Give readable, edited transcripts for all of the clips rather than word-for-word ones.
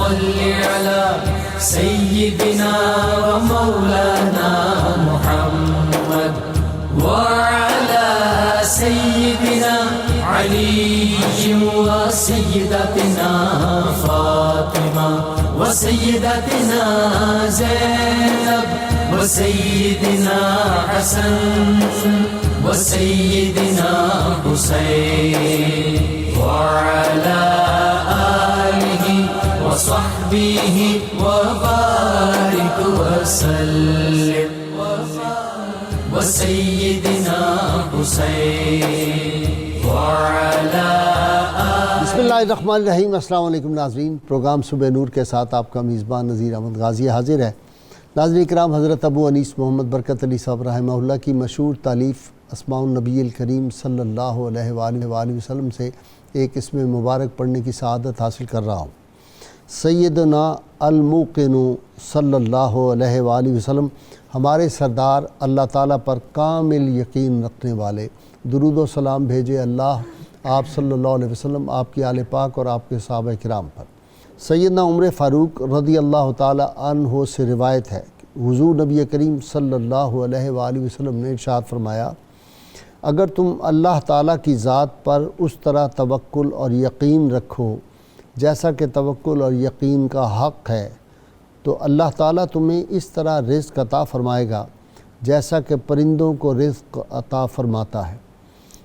صل على سيدنا ومولانا محمد وعلى سيدنا علي وسيدتنا فاطمة وسيدتنا زينب وسيدنا حسن وسيدنا حسين وعلى آله وصحبه وبارك وسلم وسيدنا حسين وعلى بسم اللہ الرحمن الرحیم۔ السلام علیکم ناظرین، پروگرام صبح نور کے ساتھ آپ کا میزبان نذیر احمد غازی حاضر ہے۔ ناظرین کرام، حضرت ابو انیس محمد برکت علی صاحب رحمہ اللہ کی مشہور تالیف اسماء النبی الکریم صلی اللہ علیہ وآلہ وسلم سے ایک اسم مبارک پڑھنے کی سعادت حاصل کر رہا ہوں۔ سیدنا الموقن صلی اللہ علیہ وآلہ وسلم، ہمارے سردار اللہ تعالیٰ پر کامل یقین رکھنے والے، درود و سلام بھیجے اللہ آپ صلی اللہ علیہ وسلم، آپ کی آل پاک اور آپ کے صحابہ کرام پر۔ سیدنا عمر فاروق رضی اللہ تعالیٰ عنہ سے روایت ہے کہ حضور نبی کریم صلی اللہ علیہ وآلہ وسلم نے ارشاد فرمایا، اگر تم اللہ تعالیٰ کی ذات پر اس طرح توکل اور یقین رکھو جیسا کہ توکل اور یقین کا حق ہے، تو اللہ تعالیٰ تمہیں اس طرح رزق عطا فرمائے گا جیسا کہ پرندوں کو رزق عطا فرماتا ہے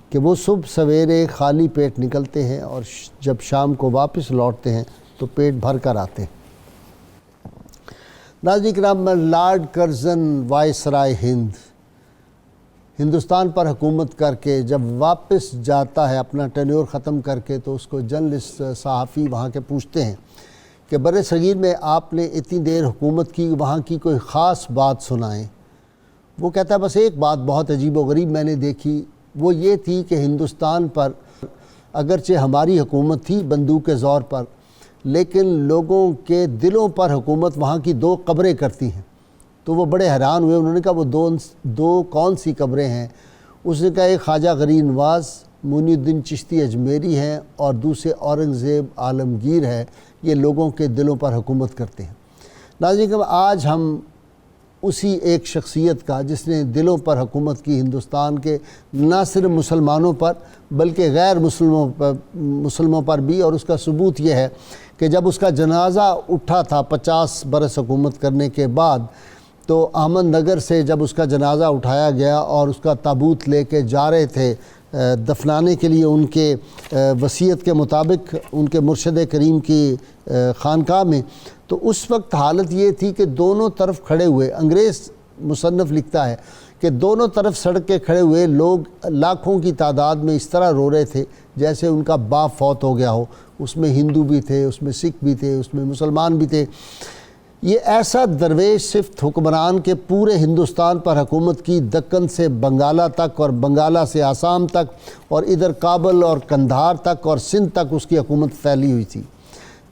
کہ وہ صبح سویرے خالی پیٹ نکلتے ہیں اور جب شام کو واپس لوٹتے ہیں تو پیٹ بھر کر آتے ہیں۔ ناظرین کرام، لارڈ کرزن وائسرائے ہندوستان پر حکومت کر کے جب واپس جاتا ہے اپنا ٹینیور ختم کر کے، تو اس کو جرنلسٹ صحافی وہاں کے پوچھتے ہیں کہ بر صغیر میں آپ نے اتنی دیر حکومت کی، وہاں کی کوئی خاص بات سنائیں۔ وہ کہتا ہے بس ایک بات بہت عجیب و غریب میں نے دیکھی، وہ یہ تھی کہ ہندوستان پر اگرچہ ہماری حکومت تھی بندوق کے زور پر، لیکن لوگوں کے دلوں پر حکومت وہاں کی دو قبریں کرتی ہیں۔ تو وہ بڑے حیران ہوئے، انہوں نے کہا وہ دو کون سی قبریں ہیں؟ اس نے کہا ایک خواجہ غرین نواز معین الدین چشتی اجمیری ہیں اور دوسرے اورنگزیب عالمگیر ہے، یہ لوگوں کے دلوں پر حکومت کرتے ہیں۔ ناظرین کہ آج ہم اسی ایک شخصیت کا جس نے دلوں پر حکومت کی ہندوستان کے نہ صرف مسلمانوں پر بلکہ غیر مسلموں پر بھی، اور اس کا ثبوت یہ ہے کہ جب اس کا جنازہ اٹھا تھا 50 برس حکومت کرنے کے بعد، تو احمد نگر سے جب اس کا جنازہ اٹھایا گیا اور اس کا تابوت لے کے جا رہے تھے دفنانے کے لیے ان کے وصیت کے مطابق ان کے مرشد کریم کی خانقاہ میں، تو اس وقت حالت یہ تھی کہ دونوں طرف کھڑے ہوئے، انگریز مصنف لکھتا ہے کہ دونوں طرف سڑک کے کھڑے ہوئے لوگ لاکھوں کی تعداد میں اس طرح رو رہے تھے جیسے ان کا باپ فوت ہو گیا ہو۔ اس میں ہندو بھی تھے، اس میں سکھ بھی تھے، اس میں مسلمان بھی تھے۔ یہ ایسا درویش صفت حکمران کے پورے ہندوستان پر حکومت کی، دکن سے بنگالہ تک اور بنگالہ سے آسام تک اور ادھر کابل اور قندھار تک اور سندھ تک اس کی حکومت پھیلی ہوئی تھی۔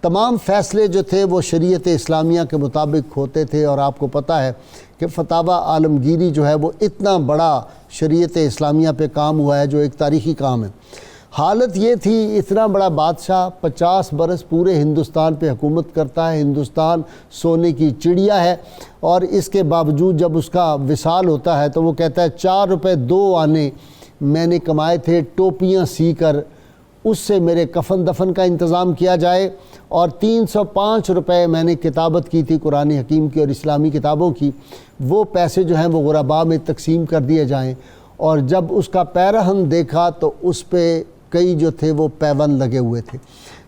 تمام فیصلے جو تھے وہ شریعت اسلامیہ کے مطابق ہوتے تھے، اور آپ کو پتہ ہے کہ فتاوی عالمگیری جو ہے وہ اتنا بڑا شریعت اسلامیہ پہ کام ہوا ہے جو ایک تاریخی کام ہے۔ حالت یہ تھی، اتنا بڑا بادشاہ 50 برس پورے ہندوستان پہ حکومت کرتا ہے، ہندوستان سونے کی چڑیا ہے، اور اس کے باوجود جب اس کا وصال ہوتا ہے تو وہ کہتا ہے 4 روپے 2 آنے میں نے کمائے تھے ٹوپیاں سی کر، اس سے میرے کفن دفن کا انتظام کیا جائے، اور 305 روپے میں نے کتابت کی تھی قرآن حکیم کی اور اسلامی کتابوں کی، وہ پیسے جو ہیں وہ غرباء میں تقسیم کر دیے جائیں۔ اور جب اس کا پیرہن دیکھا تو اس پہ کئی جو تھے وہ پیون لگے ہوئے تھے۔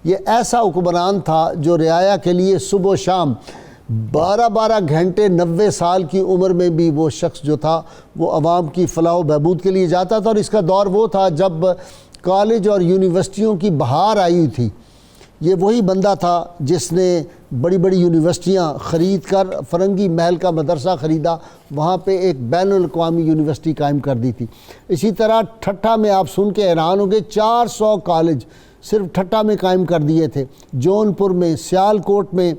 یہ ایسا حکمران تھا جو رعایا کے لیے صبح و شام 12 گھنٹے 90 سال کی عمر میں بھی وہ شخص جو تھا وہ عوام کی فلاح و بہبود کے لیے جاتا تھا۔ اور اس کا دور وہ تھا جب کالج اور یونیورسٹیوں کی بہار آئی ہوئی تھی۔ یہ وہی بندہ تھا جس نے بڑی بڑی یونیورسٹیاں خرید کر فرنگی محل کا مدرسہ خریدا، وہاں پہ ایک بین الاقوامی یونیورسٹی قائم کر دی تھی۔ اسی طرح ٹھٹھہ میں آپ سن کے حیران ہوں گے 400 کالج صرف ٹھٹھہ میں قائم کر دیے تھے، جون پور میں، سیالکوٹ میں،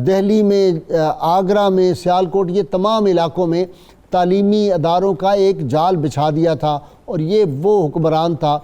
دہلی میں، آگرہ میں، سیالکوٹ، یہ تمام علاقوں میں تعلیمی اداروں کا ایک جال بچھا دیا تھا، اور یہ وہ حکمران تھا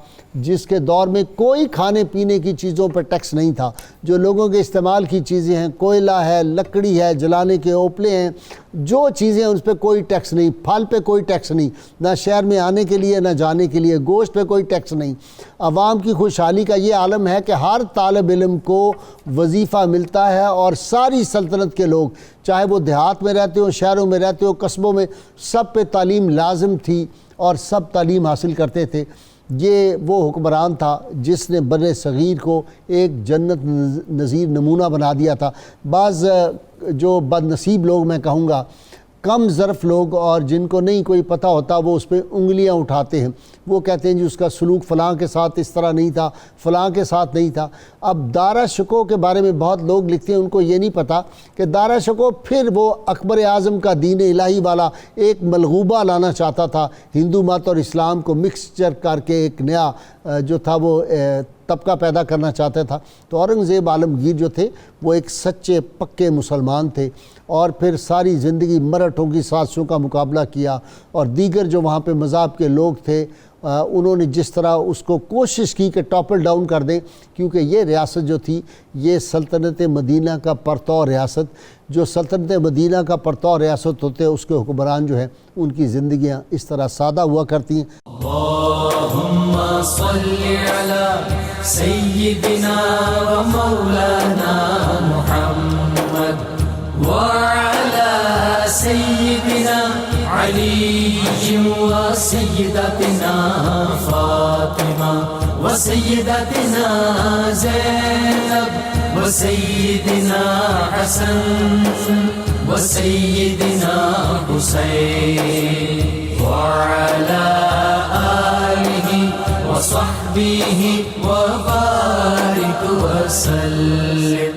جس کے دور میں کوئی کھانے پینے کی چیزوں پر ٹیکس نہیں تھا. جو لوگوں کے استعمال کی چیزیں ہیں، کوئلہ ہے، لکڑی ہے، جلانے کے اوپلے ہیں، جو چیزیں ہیں اس پہ کوئی ٹیکس نہیں. پھل پہ کوئی ٹیکس نہیں، نہ شہر میں آنے کے لیے نہ جانے کے لیے. گوشت پہ کوئی ٹیکس نہیں. عوام کی خوشحالی کا یہ عالم ہے کہ ہر طالب علم کو وظیفہ ملتا ہے، اور ساری سلطنت کے لوگ چاہے وہ دیہات میں رہتے ہوں، شہروں میں رہتے ہوں، قصبوں میں، سب پہ تعلیم لازم تھی اور سب تعلیم حاصل کرتے تھے. یہ وہ حکمران تھا جس نے بر صغیر کو ایک جنت نظیر نمونہ بنا دیا تھا. بعض جو بد نصیب لوگ میں کہوں گا، کم ظرف لوگ اور جن کو نہیں کوئی پتہ ہوتا، وہ اس پہ انگلیاں اٹھاتے ہیں. وہ کہتے ہیں جی اس کا سلوک فلاں کے ساتھ اس طرح نہیں تھا، فلاں کے ساتھ نہیں تھا. اب دارا شکوہ کے بارے میں بہت لوگ لکھتے ہیں، ان کو یہ نہیں پتہ کہ دارا شکوہ پھر وہ اکبر اعظم کا دین الہی والا ایک ملغوبہ لانا چاہتا تھا. ہندو مت اور اسلام کو مکسچر کر کے ایک نیا جو تھا وہ طبقہ پیدا کرنا چاہتا تھا. تو اورنگزیب عالمگیر جو تھے وہ ایک سچے پکے مسلمان تھے، اور پھر ساری زندگی مرہٹوں کی سازشوں کا مقابلہ کیا، اور دیگر جو وہاں پہ مذہب کے لوگ تھے انہوں نے جس طرح اس کو کوشش کی کہ ٹاپل ڈاؤن کر دیں، کیونکہ یہ ریاست جو تھی یہ سلطنت مدینہ کا پرتو ریاست، جو سلطنت مدینہ کا پرتو ریاست ہوتے ہیں اس کے حکمران جو ہیں ان کی زندگیاں اس طرح سادہ ہوا کرتی ہیں. اللہم صلی علی سیدنا و مولانا محمد وعلى سيدنا علي وسيدتنا فاطمة وسيدتنا زينب وسيدنا حسن وسيدنا حسين وعلى آله وصحبه وبارك وسلم.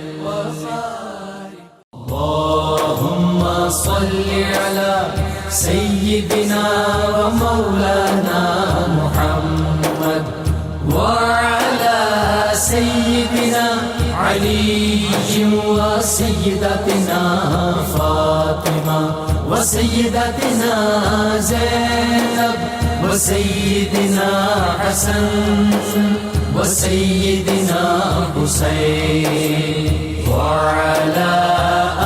اللهم صل على سيدنا ومولانا محمد وعلى سيدنا علي وسيدتنا فاطمة وسيدتنا زينب وسيدنا حسن وسيدنا حسين وعلى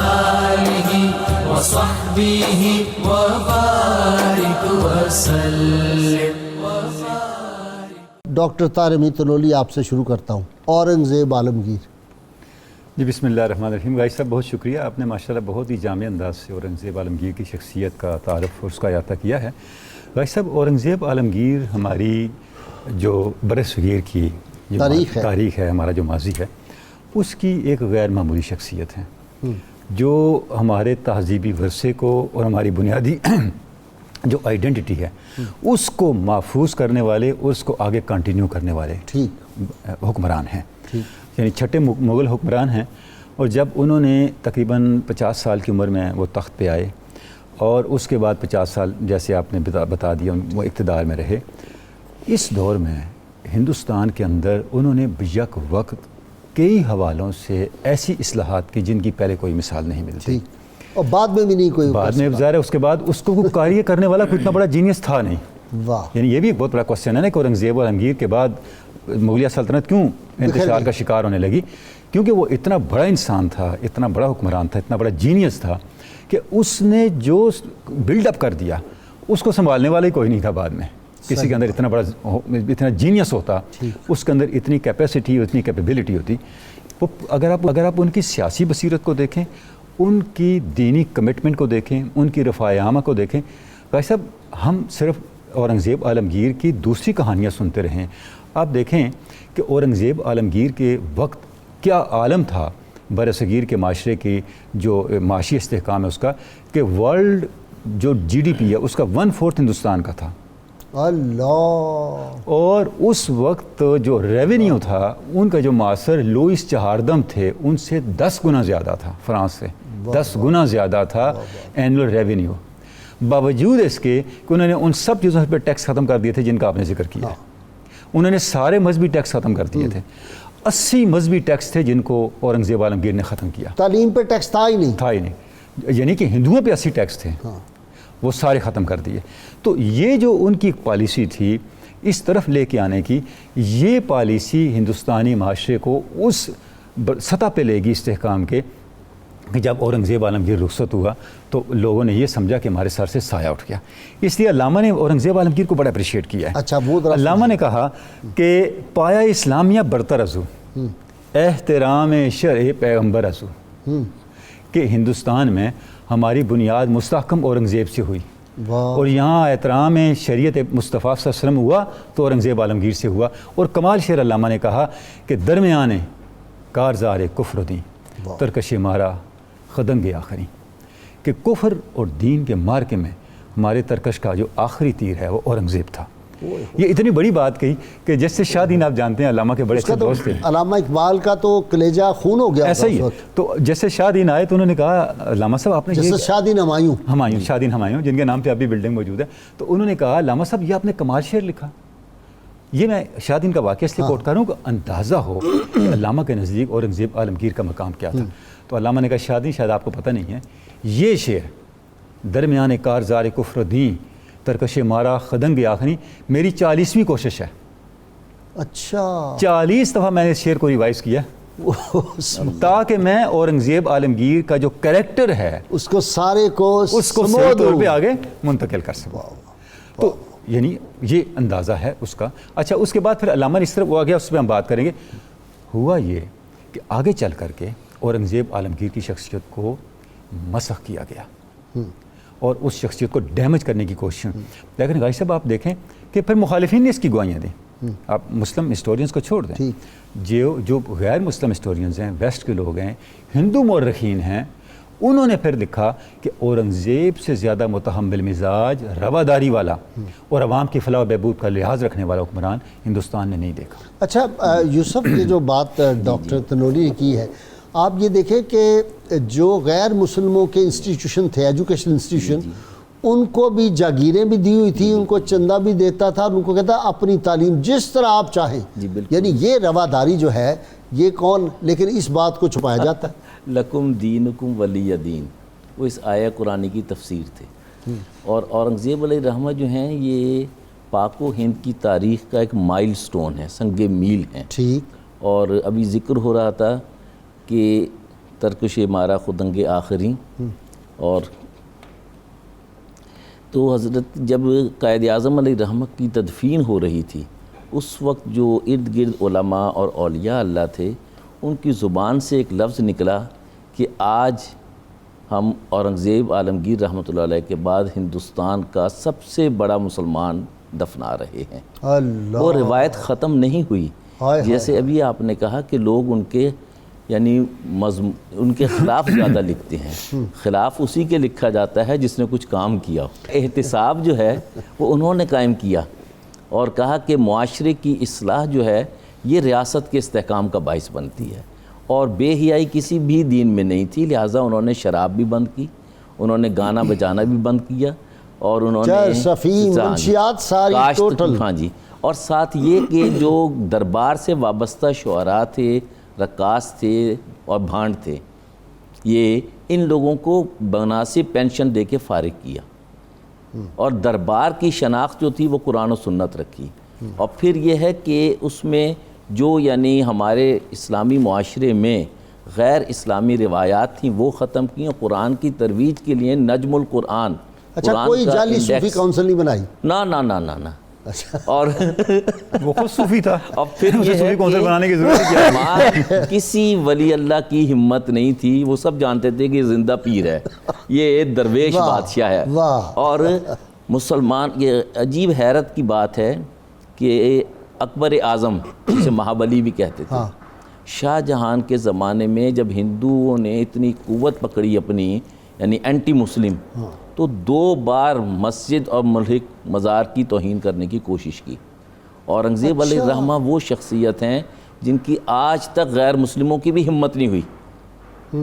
آله وصحبه وبارك وسلم. ڈاکٹر طاہر امین تنولی آپ سے شروع کرتا ہوں. اورنگزیب عالمگیر. جی بسم اللہ الرحمن الرحیم. بھائی صاحب بہت شکریہ، آپ نے ماشاءاللہ بہت ہی جامع انداز سے اورنگزیب عالمگیر کی شخصیت کا تعارف اور اس کا احاطہ کیا ہے. بھائی صاحب اورنگزیب عالمگیر ہماری جو برصغیر کی تاریخ ہے، ہمارا جو ماضی ہے، اس کی ایک غیر معمولی شخصیت ہے جو ہمارے تہذیبی ورثے کو اور ہماری بنیادی جو آئیڈینٹی ہے اس کو محفوظ کرنے اور اس کو آگے کنٹینیو کرنے والے حکمران ہیں. یعنی چھٹے مغل حکمران ہیں، اور جب انہوں نے تقریباً 50 سال کی عمر میں وہ تخت پہ آئے، اور اس کے بعد 50 سال جیسے آپ نے بتا دیا وہ اقتدار میں رہے. اس دور میں ہندوستان کے اندر انہوں نے بیک وقت کئی حوالوں سے ایسی اصلاحات کی جن کی پہلے کوئی مثال نہیں ملتی، اور بعد میں بھی نہیں کوئی. بعد میں ظاہر ہے اس کے بعد اس کو کاریہ کرنے والا کوئی اتنا بڑا جینیس تھا نہیں. واہ. یعنی یہ بھی ایک بہت بڑا کوشچن ہے نا کہ اورنگزیب عالمگیر کے بعد مغلیہ سلطنت کیوں انتشار کا شکار ہونے لگی؟ کیونکہ وہ اتنا بڑا انسان تھا، اتنا بڑا حکمران تھا، اتنا بڑا جینیس تھا کہ اس نے جو بلڈ اپ کر دیا اس کو سنبھالنے والا ہی کوئی نہیں تھا. بعد میں کسی کے اندر اتنا جینیس ہوتا، اس کے اندر اتنی کیپیسٹی، اتنی کیپیبلٹی ہوتی. وہ اگر آپ ان کی سیاسی بصیرت کو دیکھیں، ان کی دینی کمٹمنٹ کو دیکھیں، ان کی رفاع عامہ کو دیکھیں. بھائی صاحب ہم صرف اورنگزیب عالمگیر کی دوسری کہانیاں سنتے رہیں. آپ دیکھیں کہ اورنگزیب عالمگیر کے وقت کیا عالم تھا برصغیر کے معاشرے کی جو معاشی استحکام ہے اس کا، کہ ورلڈ جو GDP ہے اس کا 1/4 ہندوستان کا تھا. اللہ. اور اس وقت جو ریونیو تھا ان کا جو معاصر لوئس چہاردم تھے ان سے 10 گنا زیادہ تھا، فرانس سے 10 گنا زیادہ تھا اینول ریونیو. باوجود اس کے کہ انہوں نے ان سب چیزوں پہ ٹیکس ختم کر دیے تھے جن کا آپ نے ذکر کیا. انہوں نے سارے مذہبی ٹیکس ختم کر دیے تھے. 80 مذہبی ٹیکس تھے جن کو اورنگزیب عالمگیر نے ختم کیا. تعلیم پہ ٹیکس تھا ہی نہیں. یعنی کہ ہندوؤں پہ 80 ٹیکس تھے وہ سارے ختم کر دیے. تو یہ جو ان کی پالیسی تھی اس طرف لے کے آنے کی، یہ پالیسی ہندوستانی معاشرے کو اس سطح پہ لے گی استحکام کے کہ جب اورنگزیب عالمگیر رخصت ہوا تو لوگوں نے یہ سمجھا کہ ہمارے سر سے سایہ اٹھ گیا. اس لیے علامہ نے اورنگزیب عالمگیر کو بڑا اپریشیٹ کیا ہے. اچھا وہ علامہ نے کہا کہ پایا اسلامیہ برتر ازو احترام شرع پیغمبر ازو، کہ ہندوستان میں ہماری بنیاد مستحکم اورنگزیب سے ہوئی، اور یہاں احترام شریعت مصطفیٰ صلی اللہ علیہ وسلم ہوا تو اورنگزیب عالمگیر سے ہوا. اور کمال شعر علامہ نے کہا کہ درمیانے کارزار کفر دیں ترکش مارا خدنگ آخری، کہ کفر اور دین کے مارکے میں ہمارے ترکش کا جو آخری تیر ہے وہ اورنگزیب تھا. یہ اتنی بڑی بات کہی کہ جیسے شاہ دین آپ جانتے ہیں علامہ کے بڑے اچھے دوست تھے. علامہ اقبال کا تو کلیجہ خون ہو گیا ایسا ہی ہے. تو جیسے شاہ دین آئے تو انہوں نے کہا علامہ صاحب آپ نے جیسے شاہ دین ہمایوں جن کے نام پہ ابھی بلڈنگ موجود ہے، تو انہوں نے کہا علامہ صاحب یہ آپ نے کمال شعر لکھا. یہ میں شاہ دین کا واقعہ اس لیے کوٹ کر رہا ہوں کہ اندازہ ہو کہ علامہ کے نزدیک اورنگزیب عالمگیر کا مقام کیا تھا. تو علامہ نے کہا شاہ دین شاید آپ کو پتہ نہیں ہے، یہ شعر درمیان کارزار کفر دین ترکش مارا خدنگ آخری میری 40ویں کوشش ہے. اچھا 40 دفعہ میں نے اس شعر کو ریوائز کیا تاکہ میں اورنگزیب عالمگیر کا جو کریکٹر ہے اس کو سارے کو صحیح طور پہ آگے منتقل کر سکوں. تو یعنی یہ اندازہ ہے اس کا. اچھا اس کے بعد پھر علامہ اس طرف وہ آ گیا، اس پہ ہم بات کریں گے. ہوا یہ کہ آگے چل کر کے اورنگزیب عالمگیر کی شخصیت کو مسخ کیا گیا اور اس شخصیت کو ڈیمیج کرنے کی کوشش. لیکن غازی صاحب آپ دیکھیں کہ پھر مخالفین نے اس کی گواہیاں دیں. آپ مسلم ہسٹورینز کو چھوڑ دیں، جو غیر مسلم ہسٹورینز ہیں، ویسٹ کے لوگ ہیں، ہندو مورخین ہیں، انہوں نے پھر لکھا کہ اورنگزیب سے زیادہ متحمل مزاج، رواداری والا اور عوام کی فلاح و بہبود کا لحاظ رکھنے والا حکمران ہندوستان نے نہیں دیکھا. اچھا یوسف یہ جو بات ڈاکٹر تنوری نے کی ہے، آپ یہ دیکھیں کہ جو غیر مسلموں کے انسٹیٹیوشن تھے، ایجوکیشن انسٹیٹیوشن، ان کو بھی جاگیریں بھی دی ہوئی تھی، ان کو چندہ بھی دیتا تھا، اور ان کو کہتا اپنی تعلیم جس طرح آپ چاہیں. یعنی یہ رواداری جو ہے یہ کون، لیکن اس بات کو چھپایا جاتا ہے. لکم دینکم ولی دین، وہ اس آیہ قرآنی کی تفسیر تھے. اور اورنگزیب علیہ الرحمہ جو ہیں یہ پاک و ہند کی تاریخ کا ایک مائل سٹون ہے، سنگ میل ہیں. ٹھیک. اور ابھی ذکر ہو رہا تھا کہ ترکش مارا خدنگ آخری، اور تو حضرت جب قائد اعظم علیہ الرحمہ کی تدفین ہو رہی تھی اس وقت جو ارد گرد علماء اور اولیاء اللہ تھے ان کی زبان سے ایک لفظ نکلا کہ آج ہم اورنگزیب عالمگیر رحمۃ اللہ علیہ کے بعد ہندوستان کا سب سے بڑا مسلمان دفنا رہے ہیں. وہ روایت ختم نہیں ہوئی. جیسے ابھی آپ نے کہا کہ لوگ ان کے یعنی ان کے خلاف زیادہ لکھتے ہیں. خلاف اسی کے لکھا جاتا ہے جس نے کچھ کام کیا. احتساب جو ہے وہ انہوں نے قائم کیا اور کہا کہ معاشرے کی اصلاح جو ہے یہ ریاست کے استحکام کا باعث بنتی ہے. اور بے حیائی کسی بھی دین میں نہیں تھی، لہٰذا انہوں نے شراب بھی بند کی، انہوں نے گانا بجانا بھی بند کیا، اور انہوں نے منشیات ساری ٹوٹل. ہاں جی. اور ساتھ یہ کہ جو دربار سے وابستہ شعراء تھے، رقاص تھے اور بھانڈ تھے، یہ ان لوگوں کو مناسب پینشن دے کے فارغ کیا، اور دربار کی شناخت جو تھی وہ قرآن و سنت رکھی. اور پھر یہ ہے کہ اس میں جو یعنی ہمارے اسلامی معاشرے میں غیر اسلامی روایات تھیں وہ ختم کی، اور قرآن کی ترویج کے لیے نجم القرآن. اچھا کوئی جعلی صوفی کونسل نہیں بنائی؟ نا نا نا نا نا. اور وہ خود صوفی تھا. اور پھر یہ صوفی کونسل بنانے کی ضرورت کیا؟ کسی ولی اللہ کی ہمت نہیں تھی، وہ سب جانتے تھے کہ زندہ پیر ہے، یہ درویش بادشاہ ہے. اور مسلمان، یہ عجیب حیرت کی بات ہے کہ اکبر اعظم جسے مہابلی بھی کہتے تھے، شاہ جہان کے زمانے میں جب ہندوؤں نے اتنی قوت پکڑی اپنی یعنی اینٹی مسلم، تو 2 بار مسجد اور ملک مزار کی توہین کرنے کی کوشش کی. اورنگزیب علیہ الرحمہ وہ شخصیت ہیں جن کی آج تک غیر مسلموں کی بھی ہمت نہیں ہوئی.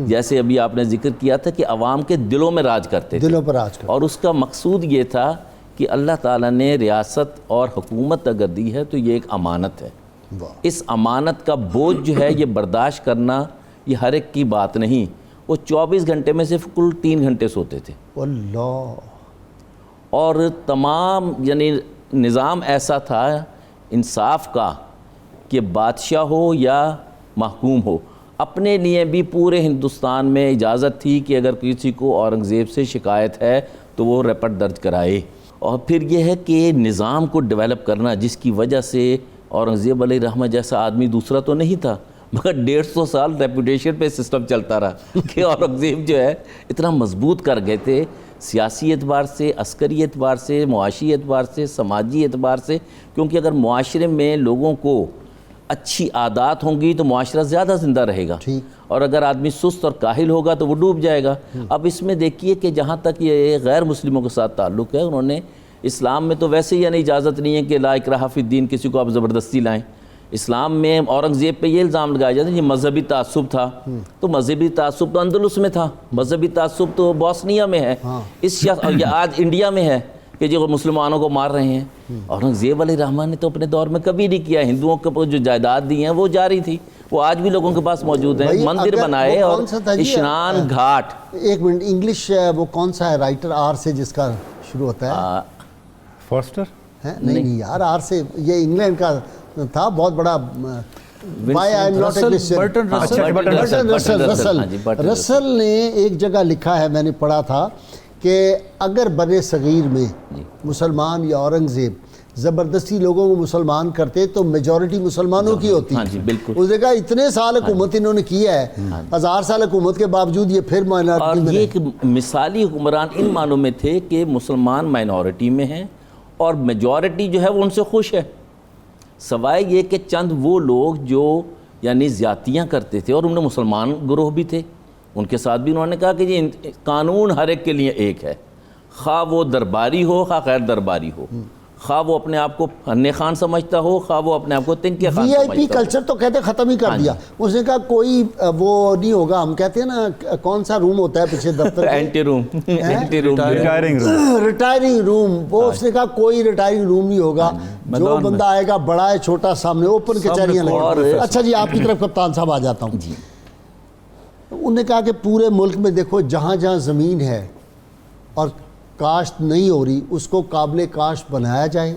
جیسے ابھی آپ نے ذکر کیا تھا کہ عوام کے دلوں میں راج کرتے تھے، دلوں پر راج کرتے. اور اس کا مقصود یہ تھا کہ اللہ تعالیٰ نے ریاست اور حکومت اگر دی ہے تو یہ ایک امانت ہے. اس امانت کا بوجھ جو ہے یہ برداشت کرنا یہ ہر ایک کی بات نہیں. وہ 24 گھنٹے میں صرف کل 3 گھنٹے سوتے تھے. اللہ. اور تمام یعنی نظام ایسا تھا انصاف کا کہ بادشاہ ہو یا محکوم ہو، اپنے لیے بھی پورے ہندوستان میں اجازت تھی کہ اگر کسی کو اورنگزیب سے شکایت ہے تو وہ رپورٹ درج کرائے۔ اور پھر یہ ہے کہ نظام کو ڈیولپ کرنا، جس کی وجہ سے اورنگزیب علیہ الرحمہ جیسا آدمی دوسرا تو نہیں تھا، مگر 150 سال ریپوٹیشن پہ سسٹم چلتا رہا کہ اورنگزیب جو ہے اتنا مضبوط کر گئے تھے سیاسی اعتبار سے، عسکری اعتبار سے، معاشی اعتبار سے، سماجی اعتبار سے، کیونکہ اگر معاشرے میں لوگوں کو اچھی عادات ہوں گی تو معاشرہ زیادہ زندہ رہے گا، اور اگر آدمی سست اور کاہل ہوگا تو وہ ڈوب جائے گا۔ اب اس میں دیکھیے کہ جہاں تک یہ غیر مسلموں کے ساتھ تعلق ہے، انہوں نے اسلام میں تو ویسے ہی یعنی اجازت نہیں ہے کہ لا اکراہ فی الدین، کسی کو آپ زبردستی لائیں۔ اسلام میں اورنگزیب پہ یہ الزام لگایا جاتا ہے یہ مذہبی تعصب تھا، تو مذہبی تعصب تو اندلس میں تھا، مذہبی تعصب تو بوسنیا میں ہے، اس شخص اور یہ آج انڈیا میں ہے کہ جو مسلمانوں کو مار رہے ہیں۔ اورنگزیب علیہ الرحمہ نے تو اپنے دور میں کبھی نہیں کیا، ہندوؤں کو جو جائیداد دی ہیں وہ جاری تھی، وہ آج بھی لوگوں کے پاس موجود ہیں، مندر بنائے اور اشنان گھاٹ۔ ایک منٹ، انگلش وہ کون سا ہے رائٹر آر سے جس کا شروع ہوتا ہے؟ فورسٹر؟ نہیں یار، آر سے، یہ انگلینڈ کا تھا، بہت بڑا۔ رسل نے ایک جگہ لکھا ہے، میں نے پڑھا تھا کہ اگر بر صغیر میں مسلمان یا اورنگزیب زبردستی لوگوں کو مسلمان کرتے تو میجورٹی مسلمانوں کی ہوتی۔ اس نے کہا اتنے سال حکومت انہوں نے کیا ہے، 1000 سال حکومت کے باوجود یہ پھر مائنارٹی میں۔ یہ ایک مثالی حکمران ان معنوں میں تھے کہ مسلمان مائنورٹی میں ہیں اور میجورٹی جو ہے وہ ان سے خوش ہے، سوائے یہ کہ چند وہ لوگ جو یعنی زیادتیاں کرتے تھے، اور ان میں مسلمان گروہ بھی تھے، ان کے ساتھ بھی انہوں نے کہا کہ یہ قانون ہر ایک کے لیے ایک ہے، خواہ وہ درباری ہو خواہ غیر درباری ہو، خواہ وہ اپنے آپ کو فن خان سمجھتا ہو خواہ وہ اپنے آپ کو تنکے خان سمجھتا ہو۔ وی آئی پی کلچر تو کہتے ختم ہی کر دیا۔ اس نے کہا کوئی وہ نہیں ہوگا، ہم کہتے ہیں نا کون سا روم ہوتا ہے پیچھے دفتر، اینٹی روم، اینٹی روم، ریٹائرنگ روم، وہ اس نے کہا کوئی ریٹائرنگ روم نہیں ہوگا، جو بندہ آئے گا بڑا ہے چھوٹا سامنے اوپن کچہریاں لگیں۔ اچھا جی، آپ کی طرف کپتان صاحب آ جاتا ہوں۔ انہوں نے کہا کہ پورے ملک میں دیکھو جہاں جہاں زمین ہے اور کاشت نہیں ہو رہی اس کو قابل کاشت بنایا جائے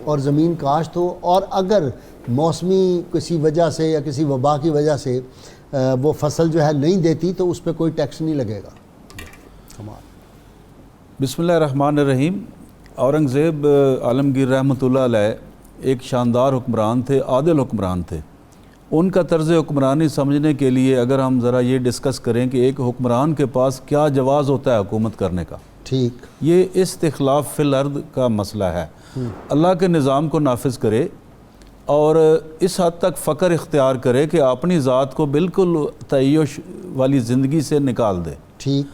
اور زمین کاشت ہو، اور اگر موسمی کسی وجہ سے یا کسی وبا کی وجہ سے وہ فصل جو ہے نہیں دیتی تو اس پہ کوئی ٹیکس نہیں لگے گا۔ بسم اللہ الرحمن الرحیم۔ اورنگزیب عالمگیر رحمۃ اللہ علیہ ایک شاندار حکمران تھے، عادل حکمران تھے۔ ان کا طرز حکمرانی سمجھنے کے لیے اگر ہم ذرا یہ ڈسکس کریں کہ ایک حکمران کے پاس کیا جواز ہوتا ہے حکومت کرنے کا، ٹھیک، یہ استخلاف فی الارض کا مسئلہ ہے۔ اللہ کے نظام کو نافذ کرے اور اس حد تک فقر اختیار کرے کہ اپنی ذات کو بالکل تعیش والی زندگی سے نکال دے۔ ٹھیک،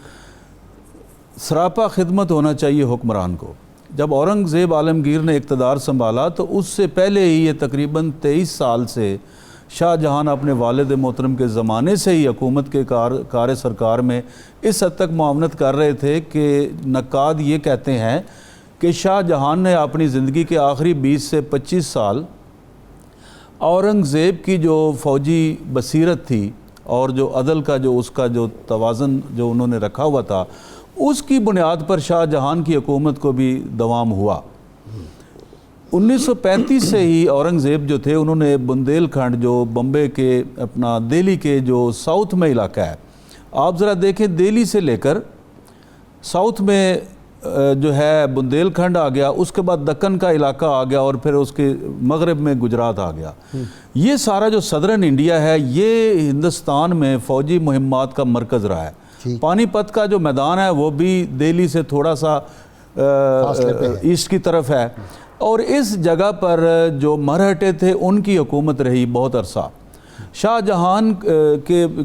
سراپا خدمت ہونا چاہیے حکمران کو۔ جب اورنگزیب عالمگیر نے اقتدار سنبھالا تو اس سے پہلے ہی یہ تقریباً 23 سال سے شاہ جہان اپنے والد محترم کے زمانے سے ہی حکومت کے کار سرکار میں اس حد تک معاونت کر رہے تھے کہ نقاد یہ کہتے ہیں کہ شاہ جہان نے اپنی زندگی کے آخری 20 سے 25 سال اورنگزیب کی جو فوجی بصیرت تھی اور جو عدل کا جو اس کا جو توازن جو انہوں نے رکھا ہوا تھا، اس کی بنیاد پر شاہ جہان کی حکومت کو بھی دوام ہوا۔ 1935 سے ہی اورنگزیب جو تھے انہوں نے بندیل کھنڈ جو بمبے کے اپنا دہلی کے جو ساؤتھ میں علاقہ ہے، آپ ذرا دیکھیں دہلی سے لے کر ساؤتھ میں جو ہے بندیل کھنڈ آ گیا، اس کے بعد دکن کا علاقہ آ گیا اور پھر اس کے مغرب میں گجرات آ گیا۔ یہ سارا جو صدرن انڈیا ہے یہ ہندوستان میں فوجی مہمات کا مرکز رہا ہے۔ پانی پت کا جو میدان ہے وہ بھی دہلی سے تھوڑا سا ایسٹ کی طرف ہے، اور اس جگہ پر جو مرہٹے تھے ان کی حکومت رہی بہت عرصہ۔ شاہ جہان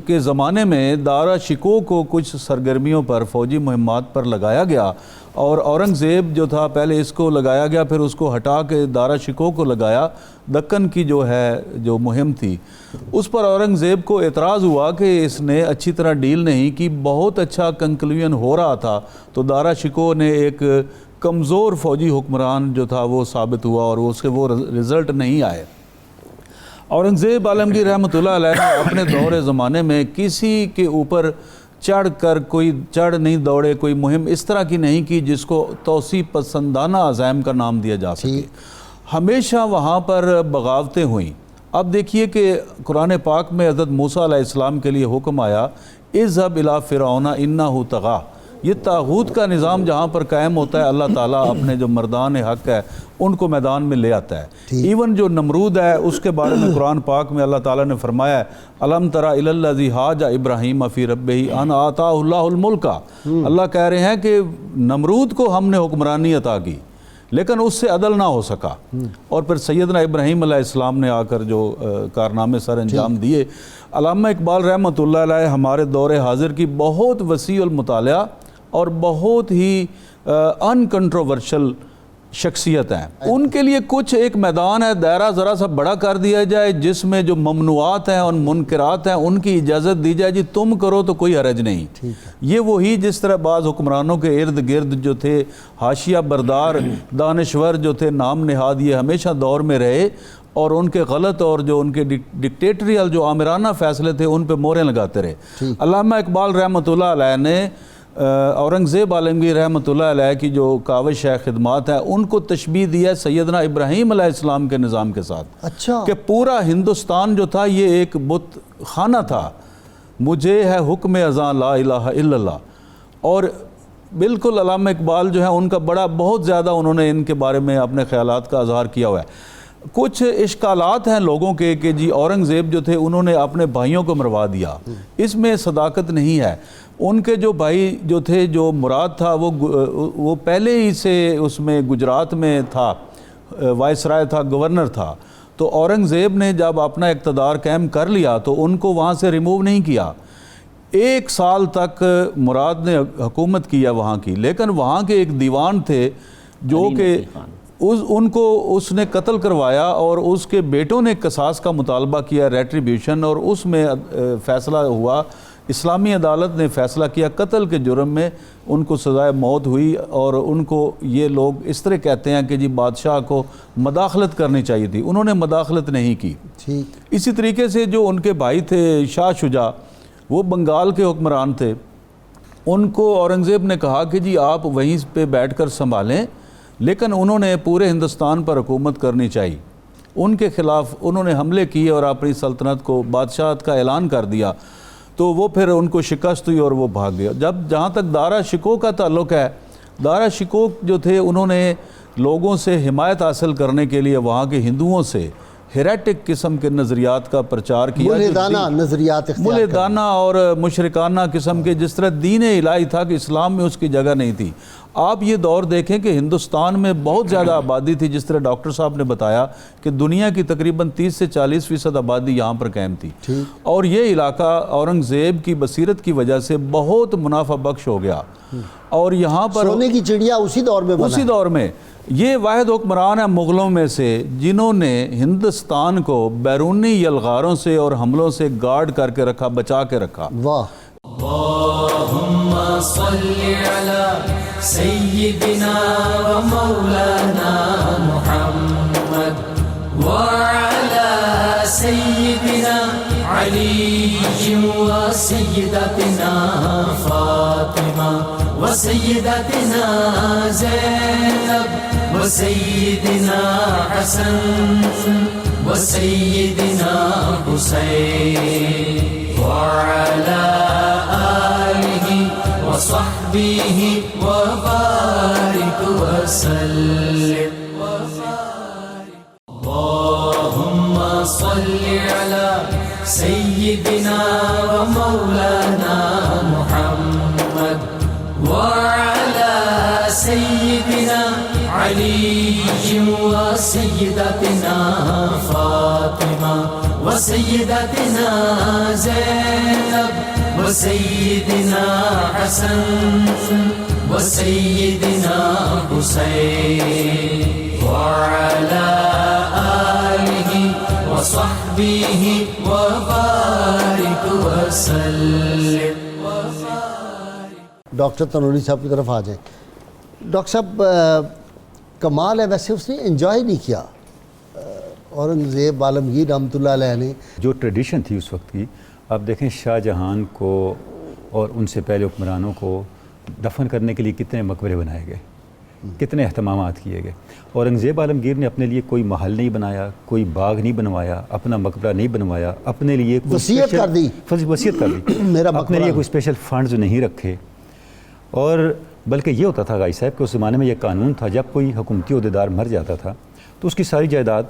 کے زمانے میں دارا شکوہ کو کچھ سرگرمیوں پر فوجی مہمات پر لگایا گیا، اور اورنگزیب جو تھا پہلے اس کو لگایا گیا، پھر اس کو ہٹا کے دارا شکوہ کو لگایا۔ دکن کی جو ہے جو مہم تھی اس پر اورنگزیب کو اعتراض ہوا کہ اس نے اچھی طرح ڈیل نہیں کی، بہت اچھا کنکلوژن ہو رہا تھا، تو دارا شکوہ نے ایک کمزور فوجی حکمران جو تھا وہ ثابت ہوا اور اس کے وہ رزلٹ نہیں آئے۔ اورنگزیب عالمگیر رحمۃ اللہ علیہ نے اپنے دور زمانے میں کسی کے اوپر چڑھ کر کوئی چڑھ نہیں دوڑے، کوئی مہم اس طرح کی نہیں کی جس کو توسیع پسندانہ عزائم کا نام دیا جا سکے۔ ہمیشہ وہاں پر بغاوتیں ہوئیں۔ اب دیکھیے کہ قرآن پاک میں حضرت موسیٰ علیہ السلام کے لیے حکم آیا اذهب الى فرعون انہ طغی۔ یہ طاغوت کا نظام جہاں پر قائم ہوتا ہے، اللہ تعالیٰ اپنے جو مردان حق ہے ان کو میدان میں لے آتا ہے۔ ایون جو نمرود ہے اس کے بارے میں قرآن پاک میں اللہ تعالیٰ نے فرمایا ہے الم تر الی الذی حاج ابراہیم فی ربہ ان آتاہ اللہ الملک۔ اللہ کہہ رہے ہیں کہ نمرود کو ہم نے حکمرانی عطا کی لیکن اس سے عدل نہ ہو سکا، اور پھر سیدنا ابراہیم علیہ السلام نے آ کر جو کارنامے سر انجام دیے۔ علامہ اقبال رحمۃ اللہ علیہ ہمارے دور حاضر کی بہت وسیع المطالعہ اور بہت ہی ان کنٹروورشل شخصیت ہیں۔ ان کے لیے کچھ ایک میدان ہے، دائرہ ذرا سا بڑا کر دیا جائے جس میں جو ممنوعات ہیں اور منکرات ہیں ان کی اجازت دی جائے، جی تم کرو تو کوئی حرج نہیں۔ یہ وہی جس طرح بعض حکمرانوں کے ارد گرد جو تھے حاشیہ بردار دانشور جو تھے نام نہاد، یہ ہمیشہ دور میں رہے اور ان کے غلط اور جو ان کے ڈکٹیٹریل جو آمرانہ فیصلے تھے ان پہ موریں لگاتے رہے۔ علامہ اقبال رحمۃ اللہ علیہ نے اورنگزیب عالمگیر رحمۃ اللہ علیہ کی جو کاوش ہے، خدمات ہیں، ان کو تشبیہ دیا ہے سیدنا ابراہیم علیہ السلام کے نظام کے ساتھ۔ اچھا، کہ پورا ہندوستان جو تھا یہ ایک بت خانہ تھا، مجھے ہے حکم ازاں لا الہ الا اللہ۔ اور بالکل علامہ اقبال جو ہے ان کا بہت زیادہ انہوں نے ان کے بارے میں اپنے خیالات کا اظہار کیا ہوا ہے۔ کچھ اشکالات ہیں لوگوں کے کہ جی اورنگزیب جو تھے انہوں نے اپنے بھائیوں کو مروا دیا، اس میں صداقت نہیں ہے۔ ان کے جو بھائی جو تھے، جو مراد تھا وہ پہلے ہی سے اس میں گجرات میں تھا، وائسرائے تھا، گورنر تھا، تو اورنگزیب نے جب اپنا اقتدار قائم کر لیا تو ان کو وہاں سے ریموو نہیں کیا۔ 1 سال تک مراد نے حکومت کیا وہاں کی، لیکن وہاں کے ایک دیوان تھے جو کہ ان کو اس نے قتل کروایا اور اس کے بیٹوں نے قصاص کا مطالبہ کیا، ریٹریبیوشن، اور اس میں فیصلہ ہوا، اسلامی عدالت نے فیصلہ کیا، قتل کے جرم میں ان کو سزائے موت ہوئی۔ اور ان کو یہ لوگ اس طرح کہتے ہیں کہ جی بادشاہ کو مداخلت کرنی چاہیے تھی، انہوں نے مداخلت نہیں کی۔ اسی طریقے سے جو ان کے بھائی تھے شاہ شجاع، وہ بنگال کے حکمران تھے، ان کو اورنگزیب نے کہا کہ جی آپ وہیں پہ بیٹھ کر سنبھالیں، لیکن انہوں نے پورے ہندوستان پر حکومت کرنی چاہیے۔ ان کے خلاف انہوں نے حملے کیے اور اپنی سلطنت کو، بادشاہت کا اعلان کر دیا، تو وہ پھر ان کو شکست ہوئی اور وہ بھاگ گیا۔ جہاں تک دارا شکوہ کا تعلق ہے، دارا شکوہ جو تھے انہوں نے لوگوں سے حمایت حاصل کرنے کے لیے وہاں کے ہندوؤں سے ہیریٹک قسم کے نظریات کا پرچار کیا، ملحدانہ نظریات اختیار کرنا، ملحدانہ اور مشرکانہ قسم کے، جس طرح دین الہی تھا کہ اسلام میں اس کی جگہ نہیں تھی۔ آپ یہ دور دیکھیں کہ ہندوستان میں بہت زیادہ آبادی تھی، جس طرح ڈاکٹر صاحب نے بتایا کہ دنیا کی تقریباً 30 سے 40% آبادی یہاں پر قائم تھی، اور یہ علاقہ اورنگزیب کی بصیرت کی وجہ سے بہت منافع بخش ہو گیا، اور یہاں پر سونے کی چڑیا اسی دور میں بنا، اسی دور میں یہ واحد حکمران ہے مغلوں میں سے جنہوں نے ہندوستان کو بیرونی یلغاروں سے اور حملوں سے گارڈ کر کے رکھا، بچا کے رکھا۔ واہ، اللہم صلی علی سیدنا و مولانا محمد وعلی سیدنا علی و سیدتنا فاطمہ و سیدتنا زینب و سیدنا حسن و سیدنا حسین وعلی وصحبه وبارك وسلم اللهم صل على سيدنا ومولانا محمد وعلى سيدنا علي وسيدتنا فاطمة وسيدتنا زينب وسيدنا حسن وسيدنا حسين وعلى آله وصحبه وبارك وسلم۔ ڈاکٹر تنوری صاحب کی طرف آ جائیں۔ ڈاکٹر صاحب کمال ہے، ویسے اس نے انجوائے نہیں کیا اورنگزیب عالمگیر رحمۃ اللہ علیہ نے جو ٹریڈیشن تھی اس وقت کی۔ آپ دیکھیں شاہ جہان کو اور ان سے پہلے حکمرانوں کو دفن کرنے کے لیے کتنے مقبرے بنائے گئے، کتنے اہتمامات کیے گئے۔ اورنگزیب عالمگیر نے اپنے لیے کوئی محل نہیں بنایا، کوئی باغ نہیں بنوایا، اپنا مقبرہ نہیں بنوایا، اپنے لیے کوئی وصیت کر دی، وصیت کر دی میرا اپنے لیے کوئی اسپیشل فنڈز نہیں رکھے۔ اور بلکہ یہ ہوتا تھا غازی صاحب کہ اس زمانے میں یہ قانون تھا، جب کوئی حکومتی عہدیدار مر جاتا تھا تو اس کی ساری جائیداد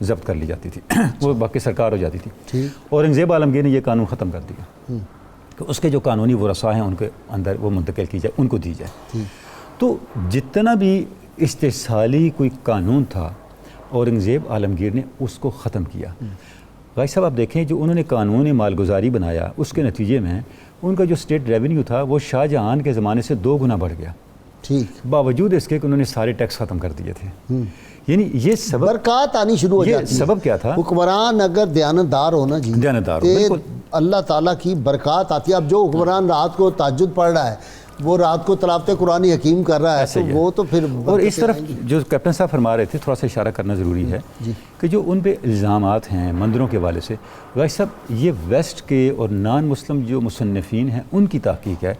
ضبط کر لی جاتی تھی، وہ باقی سرکار ہو جاتی تھی۔ اورنگزیب عالمگیر نے یہ قانون ختم کر دیا کہ اس کے جو قانونی ورثاء ہیں ان کے اندر وہ منتقل کی جائے، ان کو دی جائے۔ تو جتنا بھی استحصالی کوئی قانون تھا اورنگزیب عالمگیر نے اس کو ختم کیا۔ غازی صاحب آپ دیکھیں جو انہوں نے قانون مالگزاری بنایا، اس کے نتیجے میں ان کا جو اسٹیٹ ریونیو تھا وہ شاہ جہان کے زمانے سے 2 گنا بڑھ گیا، ٹھیک، باوجود اس کے کہ انہوں نے سارے ٹیکس ختم کر دیے تھے۔ یعنی یہ سبب برکات آنی شروع ہو یہ جاتی ہے۔ سبب کیا تھا؟ حکمران اگر دیانتدار ہونا جی، دیانتدار ہو، تے بالکل۔ اللہ تعالیٰ کی برکات آتی ہے۔ اب جو حکمران رات کو تہجد پڑھ رہا ہے، وہ رات کو تلاوت قرآن حکیم کر رہا ہے، تو وہ تو پھر اور اس طرف جو کیپٹن صاحب فرما رہے تھے تھوڑا سا اشارہ کرنا ضروری ہے کہ جو ان پہ الزامات ہیں مندروں کے حوالے سے، غازی صاحب یہ ویسٹ کے اور نان مسلم جو مصنفین ہیں ان کی تحقیق ہے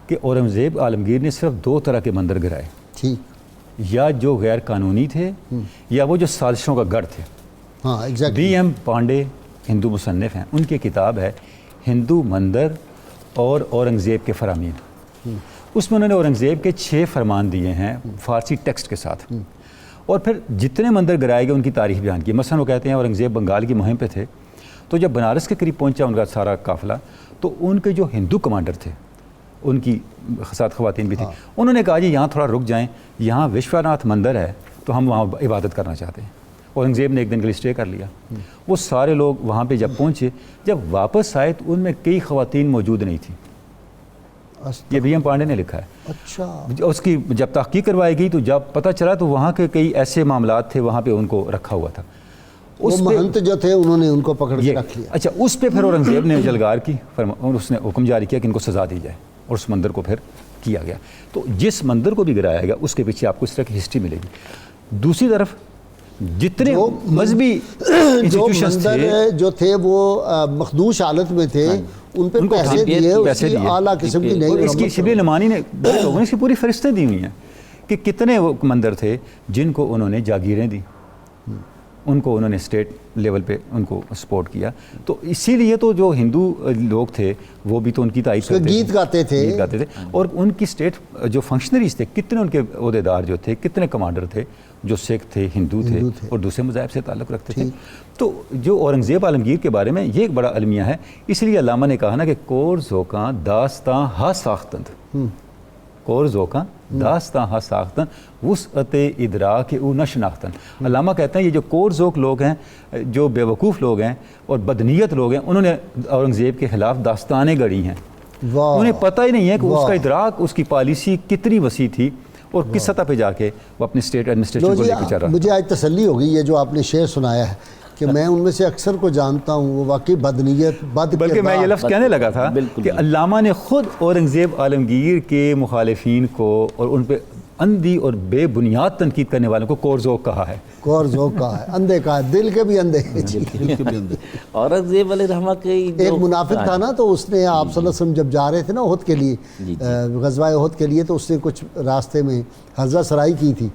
کہ اورنگزیب عالمگیر نے صرف 2 طرح کے مندر گرائے، ٹھیک، یا جو غیر قانونی تھے یا وہ جو سازشوں کا گڑھ تھے۔ ہاں ایگزیکٹلی۔ بی ایم پانڈے ہندو مصنف ہیں، ان کی کتاب ہے ہندو مندر اور اورنگزیب کے فرامین۔ اس میں انہوں نے اورنگزیب کے 6 فرمان دیے ہیں فارسی ٹیکسٹ کے ساتھ، اور پھر جتنے مندر گرائے گئے ان کی تاریخ بیان کی۔ مثلا وہ کہتے ہیں اورنگزیب بنگال کی مہم پہ تھے، تو جب بنارس کے قریب پہنچا ان کا سارا قافلہ، تو ان کے جو ہندو کمانڈر تھے، ان کی ساتھ خواتین بھی تھیں، انہوں نے کہا جی یہاں تھوڑا رک جائیں، یہاں وشواناتھ مندر ہے تو ہم وہاں عبادت کرنا چاہتے ہیں۔ اورنگزیب نے ایک دن کے لیے اسٹے کر لیا۔ وہ سارے لوگ وہاں پہ جب پہنچے، جب واپس آئے تو ان میں کئی خواتین موجود نہیں تھیں۔ یہ بی ایم پانڈے نے لکھا ہے۔ اچھا، اس کی جب تحقیق کروائی گئی تو جب پتہ چلا تو وہاں کے کئی ایسے معاملات تھے وہاں پہ ان کو رکھا ہوا تھا۔ وہ مہنت جو تھے انہوں نے ان کو پکڑ کے رکھ لیا۔ اچھا، اس پہ پھر اورنگزیب نے جلگار کی اور اس نے حکم جاری کیا کہ ان کو سزا دی جائے، اور اس مندر کو پھر کیا گیا۔ تو جس مندر کو بھی گرایا گیا اس کے پیچھے آپ کو اس طرح کی ہسٹری ملے گی۔ دوسری طرف جتنے مذہبی جو مندر جو تھے وہ مخدوش حالت میں تھے، ان پہ پیسے دیے، اس کی اعلیٰ قسم کی نہیں۔ اس کی شبلی نمانی نے لوگوں نے اس کی پوری فہرستیں دی ہوئی ہیں کہ کتنے وہ مندر تھے جن کو انہوں نے جاگیریں دی، ان کو انہوں نے اسٹیٹ لیول پہ ان کو سپورٹ کیا۔ تو اسی لیے تو جو ہندو لوگ تھے وہ بھی تو ان کی تعریف کرتے تھے، گیت گاتے تھے، اور ان کی اسٹیٹ جو فنکشنریز تھے، کتنے ان کے عہدیدار جو تھے، کتنے کمانڈر تھے جو سکھ تھے، ہندو تھے اور دوسرے مذاہب سے تعلق رکھتے تھے۔ تو جو اورنگزیب عالمگیر کے بارے میں یہ ایک بڑا المیہ ہے، اس لیے علامہ نے کہا نا کہ کور زوکاں داستاں ہا ساختند، کور زوکاں داستاں ہا ساختن وسعت ادراک او نہ شناختن۔ علامہ کہتے ہیں یہ جو کور ذوق لوگ ہیں، جو بے وقوف لوگ ہیں اور بدنیت لوگ ہیں، انہوں نے اورنگزیب کے خلاف داستانیں گڑھی ہیں۔ انہیں پتہ ہی نہیں ہے کہ اس کا ادراک، اس کی پالیسی کتنی وسیع تھی اور کس سطح پہ جا کے وہ اپنے اسٹیٹ ایڈمنسٹریشن کو لے کے چل رہا۔ مجھے آج تسلی ہو گئی یہ جو آپ نے شعر سنایا ہے کہ میں ان میں سے اکثر کو جانتا ہوں، وہ واقعی بدنیت، بلکہ میں یہ لفظ کہنے لگا تھا کہ علامہ نے خود اورنگزیب عالمگیر کے مخالفین کو اور ان پہ اندھی اور بے بنیاد تنقید کرنے والوں کو کور ذوق کہا ہے۔ کور ذوق کہا ہے، اندھے کہا ہے، دل کے بھی اندھے۔ اورنگزیب علیہ رحمہ کے ایک منافق تھا نا، تو اس نے آپ صلی اللہ علیہ وسلم جب جا رہے تھے نا احد کے لیے، غزوہ احد کے لیے، تو اس نے کچھ راستے میں حضرہ سرائی کی تھی،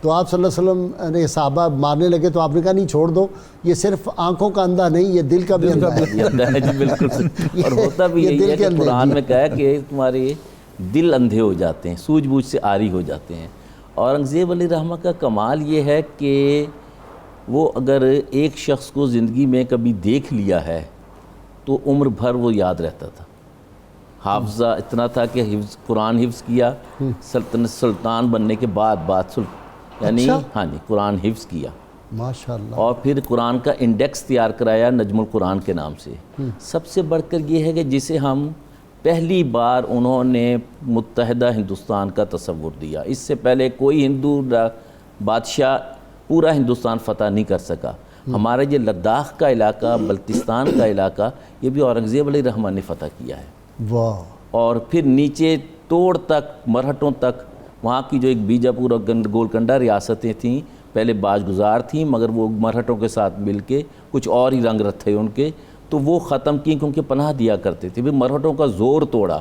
تو آپ صلی اللہ علیہ وسلم نے صحابہ مارنے لگے تو آپ نے کہا نہیں چھوڑ دو، یہ صرف آنکھوں کا اندھا نہیں، یہ دل کا بھی اندھا ہے۔ جی بالکل، اور ہوتا بھی یہی ہے کہ قرآن میں کہا کہ تمہارے دل اندھے ہو جاتے ہیں، سوجھ بوجھ سے عاری ہو جاتے ہیں۔ اورنگزیب علیہ رحمہ کا کمال یہ ہے کہ وہ اگر ایک شخص کو زندگی میں کبھی دیکھ لیا ہے تو عمر بھر وہ یاد رہتا تھا۔ حافظہ اتنا تھا کہ قرآن حفظ کیا سلطان بننے کے بعد یعنی ہاں جی قرآن حفظ کیا ماشاءاللہ، اور پھر قرآن کا انڈیکس تیار کرایا نجم القرآن کے نام سے۔ سب سے بڑھ کر یہ ہے کہ جسے ہم پہلی بار انہوں نے متحدہ ہندوستان کا تصور دیا، اس سے پہلے کوئی ہندو بادشاہ پورا ہندوستان فتح نہیں کر سکا۔ ہمارا یہ لداخ کا علاقہ، بلتستان کا علاقہ، یہ بھی اورنگزیب علیہ رحمہ نے فتح کیا ہے۔ واہ، اور پھر نیچے توڑ تک، مرہٹوں تک، وہاں کی جو ایک بیجاپور اور گولکنڈہ ریاستیں تھیں پہلے باج گزار تھیں، مگر وہ مرہٹوں کے ساتھ مل کے کچھ اور ہی رنگ رتھے ان کے، تو تو وہ ختم کی کیونکہ پناہ دیا کرتے تھے. پھر مرہٹوں کا زور توڑا,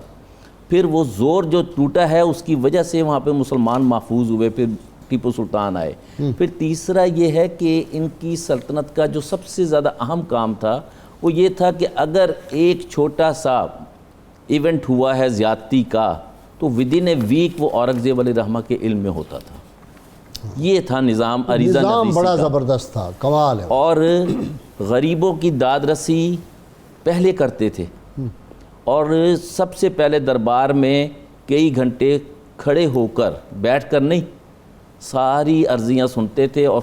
پھر وہ زور جو ٹوٹا ہے اس کی وجہ سے وہاں پہ مسلمان محفوظ ہوئے. پھر ٹیپو سلطان آئے. پھر تیسرا یہ ہے کہ ان کی سلطنت کا جو سب سے زیادہ اہم کام تھا وہ یہ تھا کہ اگر ایک چھوٹا سا ایونٹ ہوا ہے زیادتی کا تو ودن اے ویک وہ اورنگزیب علیہ الرحمہ کے علم میں ہوتا تھا. یہ تھا نظام عریضہ نظام نویسی بڑا کا. زبردست تھا, کمال ہے. اور غریبوں کی داد رسی پہلے کرتے تھے, اور سب سے پہلے دربار میں کئی گھنٹے کھڑے ہو کر, بیٹھ کر نہیں, ساری عرضیاں سنتے تھے اور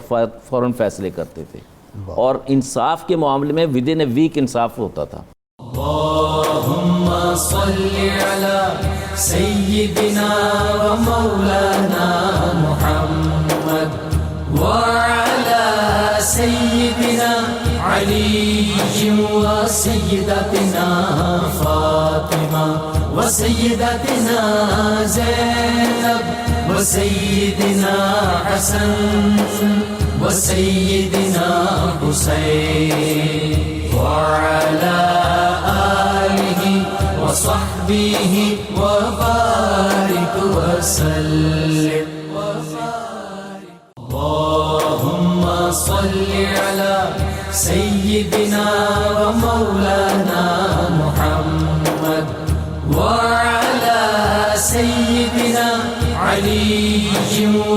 فوراً فیصلے کرتے تھے. اور انصاف کے معاملے میں ودن اے ویک انصاف ہوتا تھا. اللهم صل على سيدنا ومولانا محمد وعلى سيدنا علي وسيدتنا فاطمة وسيدتنا زينب وسيدنا حسن وسيدنا حسين وعلى آله وصحبه وبارك وسلم. اللهم صل على سيدنا ومولانا محمد وعلى سيدنا علي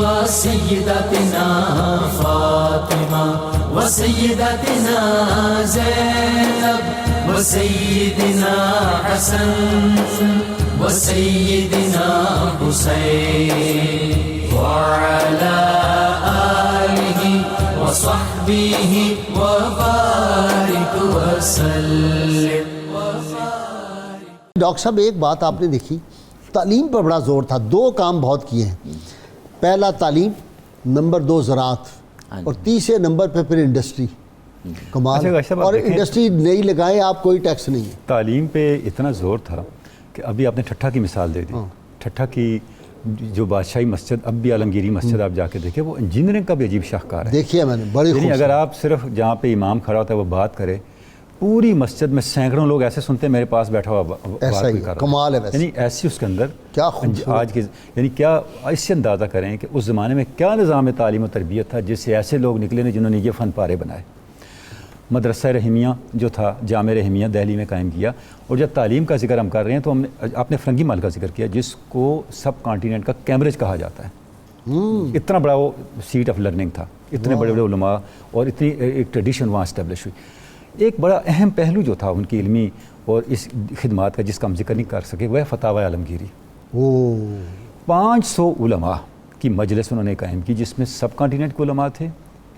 وسيدتنا فاطمة وسيدتنا زينب وسيدنا حسن وسيدنا حسين وعلى آله وصحبه وبارك وسلم. ڈاکٹر صاحب ایک بات آپ نے دیکھی, تعلیم پر بڑا زور تھا. 2 کام بہت کیے ہیں. پہلا تعلیم, نمبر 2 زراعت, اور تیسرے نمبر پہ پھر انڈسٹری. کمال. اور انڈسٹری نہیں لگائیں آپ, کوئی ٹیکس نہیں ہے. تعلیم پہ اتنا زور تھا کہ ابھی آپ نے ٹھٹھا کی مثال دے دی. ٹھٹھا کی جو بادشاہی مسجد, اب بھی عالمگیری مسجد آپ جا کے دیکھیں, وہ انجینئرنگ کا بھی عجیب شاہکار ہے. دیکھیے میں نے بڑی یعنی اگر آپ صرف جہاں پہ امام کھڑا ہوتا ہے وہ بات کرے, پوری مسجد میں سینکڑوں لوگ ایسے سنتے ہیں میرے پاس بیٹھا ہوا بات کوئی کر رہا ہے. کمال ہے. یعنی ایسی اس کے اندر کیا آج کے, یعنی کیا اس سے اندازہ کریں کہ اس زمانے میں کیا نظام تعلیم و تربیت تھا جس سے ایسے لوگ نکلے جنہوں نے یہ فن پارے بنائے. مدرسہ رحیمیہ جو تھا, جامع رحیمیہ دہلی میں قائم کیا. اور جب تعلیم کا ذکر ہم کر رہے ہیں تو ہم نے آپ نے فرنگی مال کا ذکر کیا, جس کو سب کانٹیننٹ کا کیمبرج کہا جاتا ہے. اتنا بڑا وہ سیٹ آف لرننگ تھا, اتنے بڑے بڑے علماء, اور اتنی ایک ٹریڈیشن وہاں اسٹیبلش ہوئی. ایک بڑا اہم پہلو جو تھا ان کی علمی اور اس خدمات کا جس کا ہم ذکر نہیں کر سکے, وہ ہے فتاوی عالمگیری. 500 علماء کی مجلس انہوں نے قائم کی, جس میں سب کانٹیننٹ کے علماء تھے,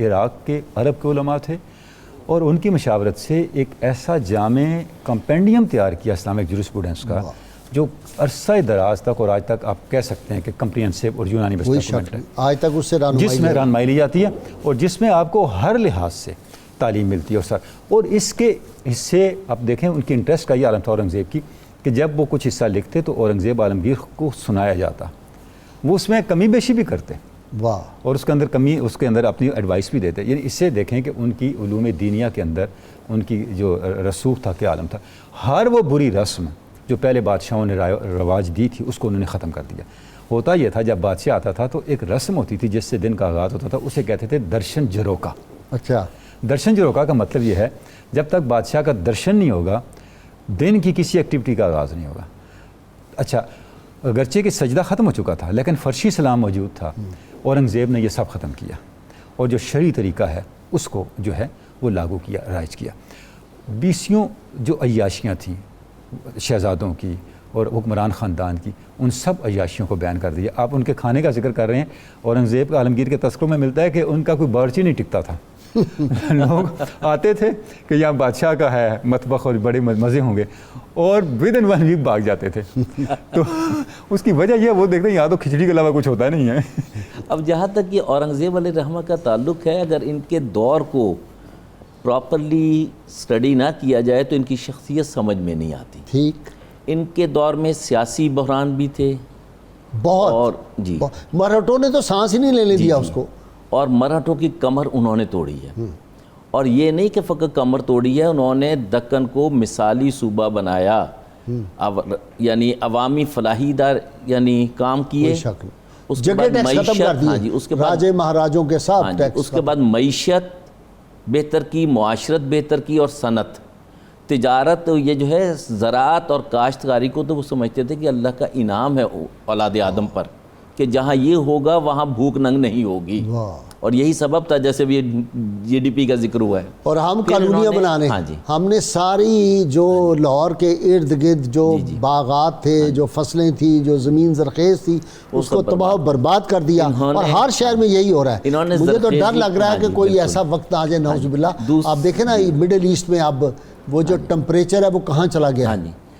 عراق کے, عرب کے علماء تھے, اور ان کی مشاورت سے ایک ایسا جامع کمپینڈیم تیار کیا اسلامک جورسپروڈنس کا جو عرصہ دراز تک, اور آج تک آپ کہہ سکتے ہیں کہ کمپریہنسو اور یونانی بیس ڈاکومنٹ ہے, آج تک اس سے جس میں رہنمائی لی جاتی ہے اور جس میں آپ کو ہر لحاظ سے تعلیم ملتی ہے. اور اس کے حصے آپ دیکھیں, ان کی انٹرسٹ کا یہ عالم تھا اورنگزیب کی, کہ جب وہ کچھ حصہ لکھتے تو اورنگزیب عالمگیر کو سنایا جاتا, وہ اس میں کمی بیشی بھی کرتے. واہ. اور اس کے اندر اپنی ایڈوائس بھی دیتے. یعنی اس سے دیکھیں کہ ان کی علوم دینیہ کے اندر ان کی جو رسوخ تھا, کیا عالم تھا. ہر وہ بری رسم جو پہلے بادشاہوں نے رواج دی تھی اس کو انہوں نے ختم کر دیا. ہوتا یہ تھا جب بادشاہ آتا تھا تو ایک رسم ہوتی تھی جس سے دن کا آغاز ہوتا تھا, اسے کہتے تھے درشن جروکا. اچھا. درشن جروکا کا مطلب یہ ہے جب تک بادشاہ کا درشن نہیں ہوگا دن کی کسی ایکٹیویٹی کا آغاز نہیں ہوگا. اچھا, اگرچہ کہ سجدہ ختم ہو چکا تھا لیکن فرشی سلام موجود تھا. اورنگزیب نے یہ سب ختم کیا اور جو شرعی طریقہ ہے اس کو جو ہے وہ لاگو کیا, رائج کیا. 20 جو عیاشیاں تھیں شہزادوں کی اور حکمران خاندان کی, ان سب عیاشیوں کو بیان کر دیا. آپ ان کے کھانے کا ذکر کر رہے ہیں, اورنگزیب کا عالمگیر کے تذکروں میں ملتا ہے کہ ان کا کوئی باورچی نہیں ٹکتا تھا. لوگ آتے تھے کہ یہاں بادشاہ کا ہے مطبخ اور بڑے مزے ہوں گے, اور ود ان 1 ویک بھاگ جاتے تھے. تو اس کی وجہ یہ, وہ دیکھتے ہیں یہاں تو کھچڑی کے علاوہ کچھ ہوتا نہیں ہے. اب جہاں تک یہ اورنگزیب علیہ الرحمہ کا تعلق ہے, اگر ان کے دور کو پراپرلی اسٹڈی نہ کیا جائے تو ان کی شخصیت سمجھ میں نہیں آتی. ٹھیک. ان کے دور میں سیاسی بحران بھی تھے بہت, اور جی مراٹھوں نے تو سانس ہی نہیں لینے دیا اس کو, اور مراٹھوں کی کمر انہوں نے توڑی ہے. اور یہ نہیں کہ فقط کمر توڑی ہے، انہوں نے دکن کو مثالی صوبہ بنایا، یعنی عوامی فلاحی دار یعنی کام کیے، اس کے بعد معیشت، ہاں جی، اس کے بعد راجے مہاراجوں کے ساتھ ٹیکس، اس کے بعد معیشت بہتر کی، معاشرت بہتر کی، اور صنعت، تجارت، یہ جو ہے زراعت اور کاشتکاری کو تو وہ سمجھتے تھے کہ اللہ کا انعام ہے اولاد آدم پر، کہ جہاں یہ ہوگا وہاں بھوک ننگ نہیں ہوگی، اور یہی سبب تھا جیسے بھی جی ڈی پی کا ذکر ہوا ہے۔ اور ہم کالونیاں بنانے، ہم نے ساری جو لاہور کے ارد گرد جو باغات تھے، جو فصلیں تھی، جو زمین زرخیز تھی، اس کو تباہ و برباد کر دیا، اور ہر شہر میں یہی ہو رہا ہے۔ مجھے تو ڈر لگ رہا ہے کہ کوئی ایسا وقت آ جائے، نعوذ باللہ، آپ دیکھیں نا مڈل ایسٹ میں اب وہ جو ٹمپریچر ہے وہ کہاں چلا گیا۔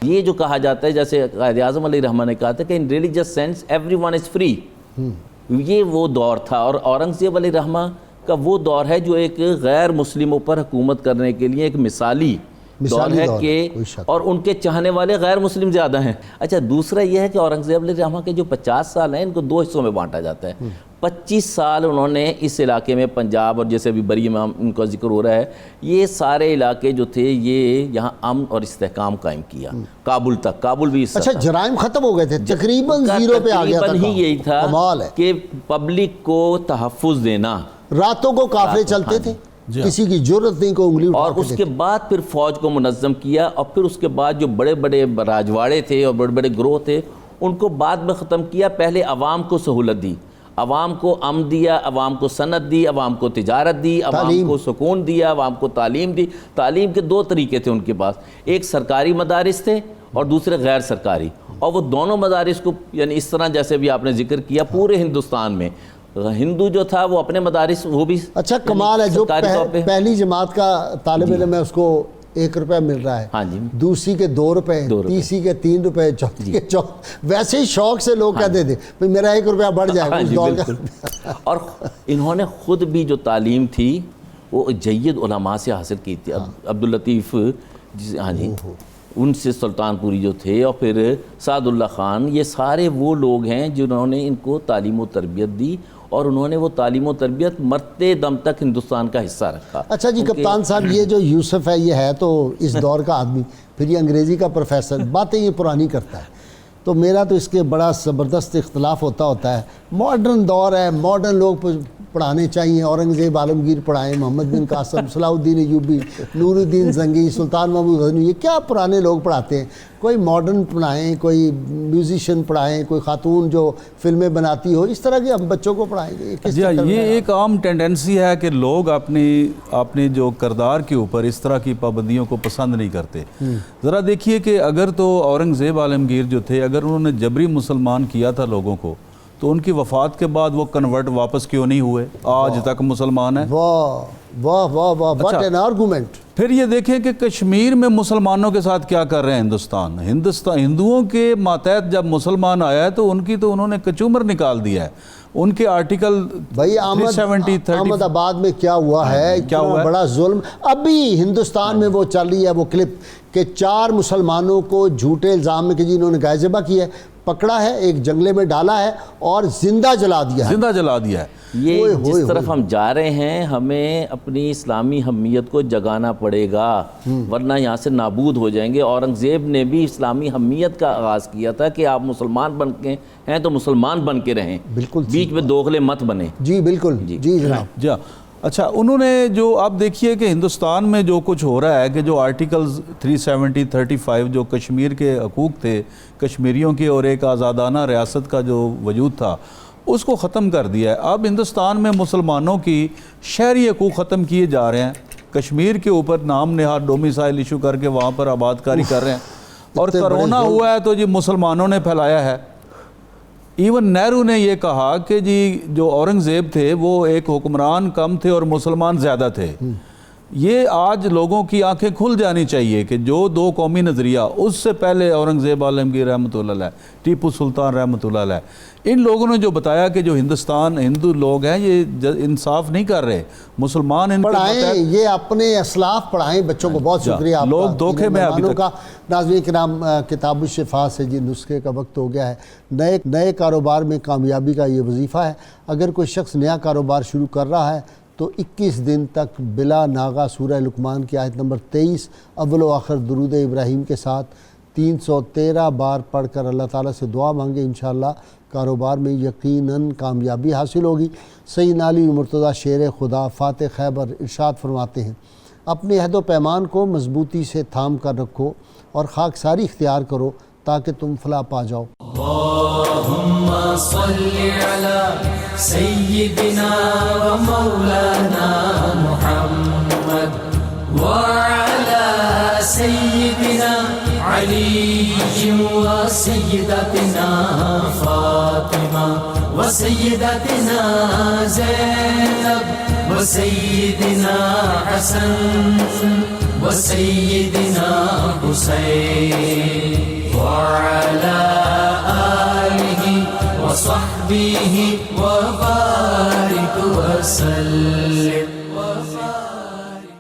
یہ جو کہا جاتا ہے، جیسے قائد اعظم علیہ الرحمہ نے کہا تھا کہ in religious sense every one is free, یہ وہ دور تھا، اور اورنگزیب علیہ الرحمہ کا وہ دور ہے جو ایک غیر مسلموں پر حکومت کرنے کے لیے ایک مثالی دور ہے کہ، اور ان کے چاہنے والے غیر مسلم زیادہ ہیں۔ اچھا، دوسرا یہ ہے کہ اورنگزیب علیہ الرحمہ کے جو 50 سال ہیں ان کو 2 حصوں میں بانٹا جاتا ہے۔ 25 سال انہوں نے اس علاقے میں پنجاب اور جیسے ابھی بری میں ان کا ذکر ہو رہا ہے، یہ سارے علاقے جو تھے یہ یہاں امن اور استحکام قائم کیا، کابل تک، کابل بھی اچھا جرائم ختم ہو گئے تھے، تقریباً زیرو پہ آ گیا تھا۔ ہی یہی تھا کہ پبلک کو تحفظ دینا، راتوں کو قافلے چلتے تھے، کسی کی جرت نہیں کو انگلی اٹھا اور اس کے بعد پھر فوج کو منظم کیا، اور پھر اس کے بعد جو بڑے بڑے راجواڑے تھے اور بڑے بڑے گروہ تھے ان کو بعد میں ختم کیا۔ پہلے عوام کو سہولت دی، عوام کو امن دیا، عوام کو صنعت دی، عوام کو تجارت دی، عوام کو سکون دیا، عوام کو تعلیم دی۔ تعلیم کے 2 طریقے تھے ان کے پاس، ایک سرکاری مدارس تھے اور دوسرے غیر سرکاری، اور وہ دونوں مدارس کو یعنی اس طرح جیسے بھی آپ نے ذکر کیا پورے ہندوستان میں ہندو جو تھا وہ اپنے مدارس وہ بھی، اچھا کمال ہے، جو پہلی جماعت کا طالب علم ہے اس کو 1 روپیہ مل رہا ہے، دوسری کے 2 روپے، تیسری کے 3 روپے، چوتھی کے 4، ویسے ہی شوق سے لوگ کہتے تھے میرا 1 روپیہ بڑھ جائے گا اس دور کا۔ اور انہوں نے خود بھی جو تعلیم تھی وہ جید علماء سے حاصل کی تھی، عبداللطیف، ہاں جی، ان سے سلطان پوری جو تھے، اور پھر سعد اللہ خان، یہ سارے وہ لوگ ہیں جنہوں نے ان کو تعلیم و تربیت دی، اور انہوں نے وہ تعلیم و تربیت مرتے دم تک ہندوستان کا حصہ رکھا۔ اچھا جی کپتان صاحب، یہ جو یوسف ہے یہ ہے تو اس دور کا آدمی، پھر یہ انگریزی کا پروفیسر، باتیں یہ پرانی کرتا ہے، تو میرا تو اس کے بڑا زبردست اختلاف ہوتا ہے۔ ماڈرن دور ہے، ماڈرن لوگ پڑھانے چاہیے، اورنگزیب عالمگیر پڑھائیں، محمد بن قاسم، صلاح الدین ایوبی، نور الدین زنگی، سلطان محمود غزنوی، یہ کیا پرانے لوگ پڑھاتے ہیں؟ کوئی ماڈرن پڑھائیں، کوئی میوزیشین پڑھائیں، کوئی خاتون جو فلمیں بناتی ہو، اس طرح کے ہم بچوں کو پڑھائیں گے۔ جی یہ ایک عام ٹینڈنسی ہے کہ لوگ اپنی جو کردار کے اوپر اس طرح کی پابندیوں کو پسند نہیں کرتے۔ ذرا دیکھیے کہ اگر تو اورنگزیب عالمگیر جو تھے، اگر انہوں نے جبری مسلمان کیا تھا لوگوں کو، تو ان کی وفات کے بعد وہ کنورٹ واپس کیوں نہیں ہوئے؟ آج تک مسلمان ہیں۔ واہ واہ واہ واہ، واٹ این آرگومنٹ۔ پھر یہ دیکھیں کہ کشمیر میں مسلمانوں کے ساتھ کیا کر رہے ہیں ہندوؤں کے ماتحت جب مسلمان آیا ہے تو انہوں نے کچومر نکال دیا ہے۔ ان کے آرٹیکل بھائی احمد آباد میں کیا ہوا ہے، کیا بڑا ظلم، ابھی ہندوستان میں وہ چل رہی ہے وہ کلپ کہ 4 مسلمانوں کو جھوٹے الزام میں کہ جی انہوں نے گائے ذبح کی ہے، پکڑا ہے، ایک جنگلے میں ڈالا ہے اور زندہ جلا دیا ہے۔ یہ جس طرف ہم جا رہے ہیں ہمیں اپنی اسلامی حمیت کو جگانا پڑے گا، ورنہ یہاں سے نابود ہو جائیں گے۔ اورنگزیب نے بھی اسلامی حمیت کا آغاز کیا تھا کہ آپ مسلمان بن کے ہیں تو مسلمان بن کے رہیں، بالکل بیچ میں دوغلے مت بنے۔ جی بالکل، جی جناب۔ جی اچھا، انہوں نے جو آپ دیکھیے کہ ہندوستان میں جو کچھ ہو رہا ہے کہ جو آرٹیکلز 370 35 جو کشمیر کے حقوق تھے کشمیریوں کے اور ایک آزادانہ ریاست کا جو وجود تھا اس کو ختم کر دیا ہے۔ اب ہندوستان میں مسلمانوں کی شہری حقوق ختم کیے جا رہے ہیں، کشمیر کے اوپر نام نہاد ڈومیسائل ایشو کر کے وہاں پر آباد کاری کر رہے ہیں، اور کرونا ہوا ہے تو جی مسلمانوں نے پھیلایا ہے۔ ایون نہرو نے یہ کہا کہ جی جو اورنگزیب تھے وہ ایک حکمران کم تھے اور مسلمان زیادہ تھے۔ یہ آج لوگوں کی آنکھیں کھل جانی چاہیے کہ جو 2 قومی نظریہ، اس سے پہلے اورنگزیب عالمگیر رحمۃ اللہ علیہ، ٹیپو سلطان رحمۃ اللہ علیہ، ان لوگوں نے جو بتایا کہ جو ہندو لوگ ہیں یہ انصاف نہیں کر رہے، مسلمان ان پڑھائیں، یہ اپنے اسلاف پڑھائیں بچوں کو۔ بہت شکریہ آپ لوگ دھوکے میں ابھی تک۔ ناظرین کرام، کتاب الشفا سے جی نسخے کا وقت ہو گیا ہے۔ نئے کاروبار میں کامیابی کا یہ وظیفہ ہے۔ اگر کوئی شخص نیا کاروبار شروع کر رہا ہے تو 21 دن تک بلا ناغہ سورہ لقمان کی آیت نمبر 23 اول و آخر درود ابراہیم کے ساتھ 313 بار پڑھ کر اللہ تعالیٰ سے دعا مانگے، انشاءاللہ کاروبار میں یقیناً کامیابی حاصل ہوگی۔ سیدنا علی مرتضیٰ شیر خدا فاتح خیبر ارشاد فرماتے ہیں، اپنے عہد و پیمان کو مضبوطی سے تھام کر رکھو اور خاکساری اختیار کرو تاکہ تم فلاح پا جاؤ۔ اللهم صل على سيدنا ومولانا محمد وعلى سيدنا علي وسيدتنا فاطمة وسيدتنا زينب وسيدنا حسن وسيدنا حسين وعلى آله وصحبه وبارك وسلم۔